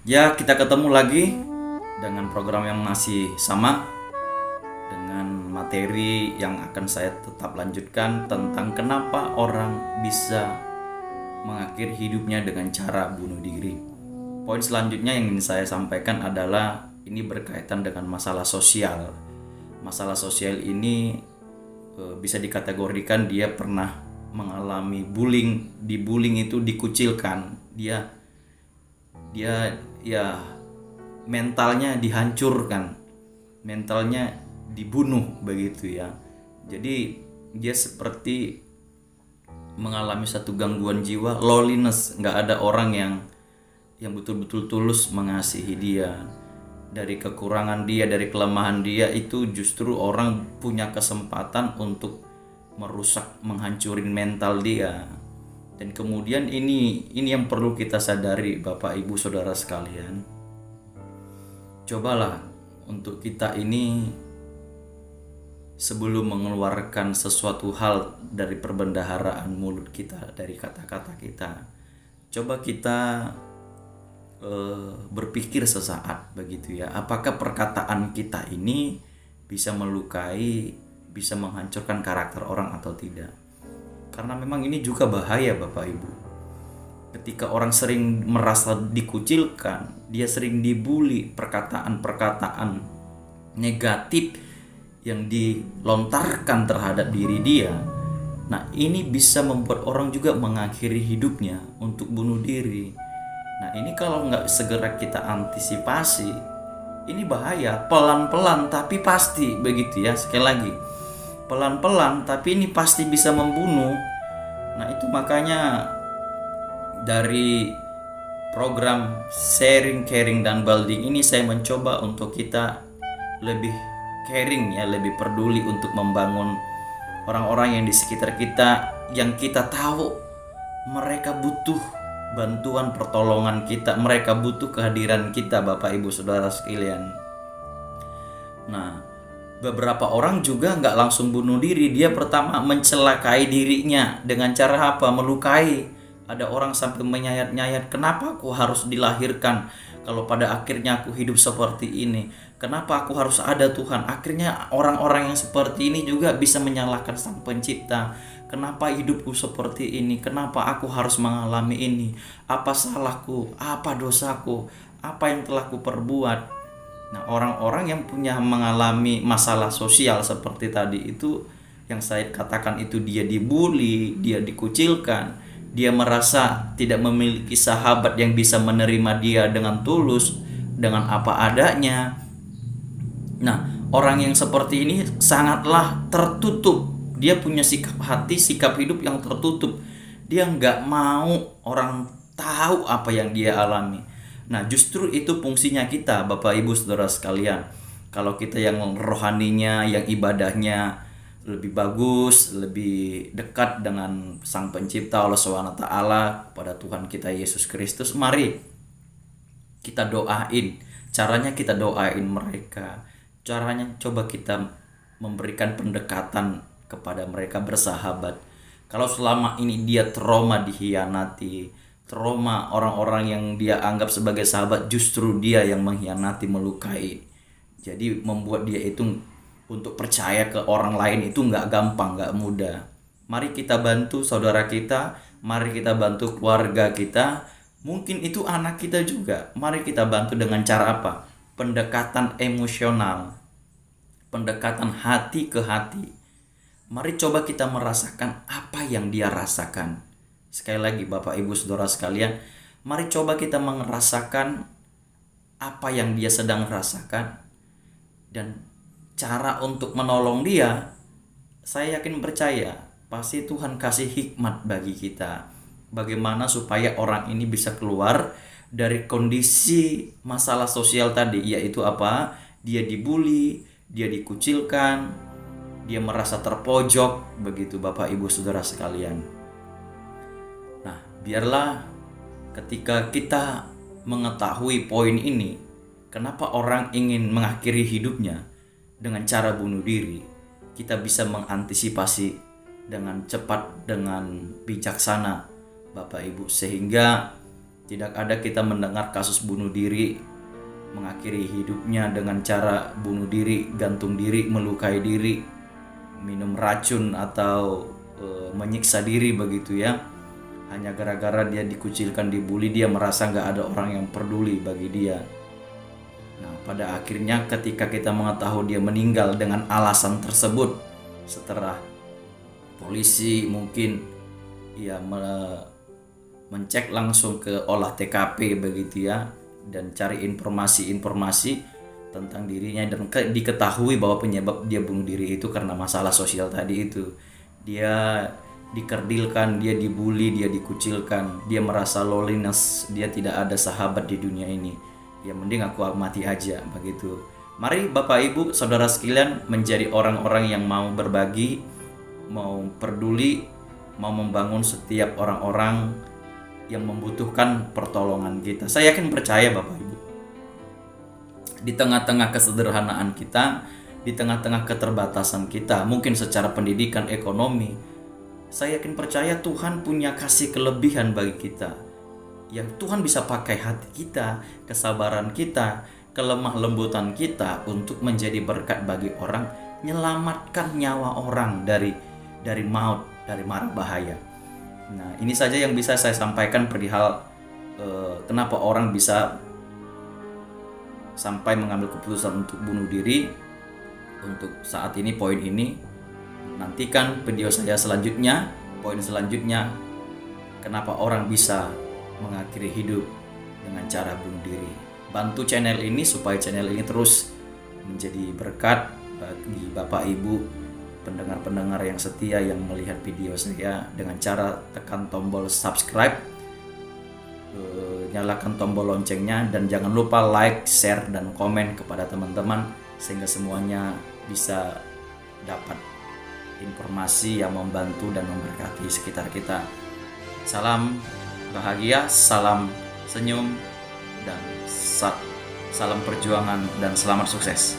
Ya, kita ketemu lagi dengan program yang masih sama, dengan materi yang akan saya tetap lanjutkan tentang kenapa orang bisa mengakhiri hidupnya dengan cara bunuh diri. Poin selanjutnya yang ingin saya sampaikan adalah ini berkaitan dengan masalah sosial. Masalah sosial ini bisa dikategorikan dia pernah mengalami bullying, dibullying itu dikucilkan. Dia ya mentalnya dihancurkan, mentalnya dibunuh begitu ya. Jadi dia seperti mengalami satu gangguan jiwa, loneliness, nggak ada orang yang betul-betul tulus mengasihi dia. Dari kekurangan dia, dari kelemahan dia, itu justru orang punya kesempatan untuk merusak, menghancurin mental dia. Dan kemudian ini yang perlu kita sadari, Bapak Ibu Saudara sekalian. Cobalah untuk kita ini sebelum mengeluarkan sesuatu hal dari perbendaharaan mulut kita, dari kata-kata kita, coba kita berpikir sesaat begitu ya. Apakah perkataan kita ini bisa melukai, bisa menghancurkan karakter orang atau tidak? Karena memang ini juga bahaya Bapak Ibu. Ketika orang sering merasa dikucilkan, dia sering dibully, perkataan-perkataan negatif yang dilontarkan terhadap diri dia. Nah, ini bisa membuat orang juga mengakhiri hidupnya untuk bunuh diri. Nah, ini kalau nggak segera kita antisipasi, ini bahaya. Pelan-pelan tapi pasti begitu ya. Sekali lagi, pelan-pelan tapi ini pasti bisa membunuh. Nah, itu makanya dari program sharing, caring, dan building ini saya mencoba untuk kita lebih caring ya, lebih peduli untuk membangun orang-orang yang di sekitar kita, yang kita tahu mereka butuh bantuan pertolongan kita, mereka butuh kehadiran kita Bapak Ibu Saudara sekalian. Nah, beberapa orang juga nggak langsung bunuh diri. Dia pertama mencelakai dirinya dengan cara apa? Melukai. Ada orang sampai menyayat-nyayat, kenapa aku harus dilahirkan kalau pada akhirnya aku hidup seperti ini? Kenapa aku harus ada Tuhan? Akhirnya orang-orang yang seperti ini juga bisa menyalahkan Sang Pencipta. Kenapa hidupku seperti ini? Kenapa aku harus mengalami ini? Apa salahku? Apa dosaku? Apa yang telah ku perbuat? Nah, orang-orang yang punya mengalami masalah sosial seperti tadi itu, yang saya katakan itu dia dibully, dia dikucilkan, dia merasa tidak memiliki sahabat yang bisa menerima dia dengan tulus, dengan apa adanya. Nah, orang yang seperti ini sangatlah tertutup. Dia punya sikap hati, sikap hidup yang tertutup. Dia nggak mau orang tahu apa yang dia alami. Nah, justru itu fungsinya kita, Bapak Ibu Saudara sekalian. Kalau kita yang rohaninya, yang ibadahnya lebih bagus, lebih dekat dengan Sang Pencipta Allah SWT, kepada Tuhan kita Yesus Kristus, mari kita doain. Caranya kita doain mereka. Caranya coba kita memberikan pendekatan kepada mereka, bersahabat. Kalau selama ini dia trauma dikhianati, trauma orang-orang yang dia anggap sebagai sahabat justru dia yang mengkhianati, melukai. Jadi membuat dia itu untuk percaya ke orang lain itu nggak gampang, nggak mudah. Mari kita bantu saudara kita, mari kita bantu keluarga kita, mungkin itu anak kita juga. Mari kita bantu dengan cara apa? Pendekatan emosional, pendekatan hati ke hati. Mari coba kita merasakan apa yang dia rasakan. Sekali lagi Bapak Ibu Saudara sekalian, mari coba kita merasakan apa yang dia sedang rasakan. Dan cara untuk menolong dia, saya yakin percaya pasti Tuhan kasih hikmat bagi kita. Bagaimana supaya orang ini bisa keluar dari kondisi masalah sosial tadi, yaitu apa? Dia dibully, dia dikucilkan, dia merasa terpojok, begitu Bapak Ibu Saudara sekalian. Nah, biarlah ketika kita mengetahui poin ini, kenapa orang ingin mengakhiri hidupnya dengan cara bunuh diri, kita bisa mengantisipasi dengan cepat, dengan bijaksana Bapak Ibu, sehingga Tidak ada kita mendengar kasus bunuh diri, mengakhiri hidupnya dengan cara bunuh diri, gantung diri, melukai diri, minum racun atau menyiksa diri begitu ya. Hanya gara-gara dia dikucilkan, dibully, dia merasa nggak ada orang yang peduli bagi dia. Nah, pada akhirnya ketika kita mengetahui dia meninggal dengan alasan tersebut, setelah polisi mungkin ya mencek langsung ke olah TKP begitu ya, dan cari informasi-informasi tentang dirinya, dan diketahui bahwa penyebab dia bunuh diri itu karena masalah sosial tadi itu. Dia dikerdilkan, dia dibully, dia dikucilkan, dia merasa loneliness, dia tidak ada sahabat di dunia ini. Ya mending aku mati aja begitu. Mari Bapak Ibu Saudara sekalian menjadi orang-orang yang mau berbagi, mau peduli, mau membangun setiap orang-orang yang membutuhkan pertolongan kita. Saya yakin percaya Bapak Ibu, di tengah-tengah kesederhanaan kita, di tengah-tengah keterbatasan kita, mungkin secara pendidikan, ekonomi, saya yakin percaya Tuhan punya kasih kelebihan bagi kita, yang Tuhan bisa pakai hati kita, kesabaran kita, kelemah lembutan kita untuk menjadi berkat bagi orang, menyelamatkan nyawa orang dari maut, dari mara bahaya. Nah, ini saja yang bisa saya sampaikan perihal kenapa orang bisa sampai mengambil keputusan untuk bunuh diri. Untuk saat ini poin ini, nantikan video saya selanjutnya, poin selanjutnya, kenapa orang bisa mengakhiri hidup dengan cara bunuh diri. Bantu channel ini supaya channel ini terus menjadi berkat bagi Bapak Ibu pendengar-pendengar yang setia yang melihat video saya, dengan cara tekan tombol subscribe, nyalakan tombol loncengnya, dan jangan lupa like, share, dan komen kepada teman-teman sehingga semuanya bisa dapat informasi yang membantu dan memberkati sekitar kita. Salam bahagia, salam senyum, dan salam perjuangan, dan selamat sukses.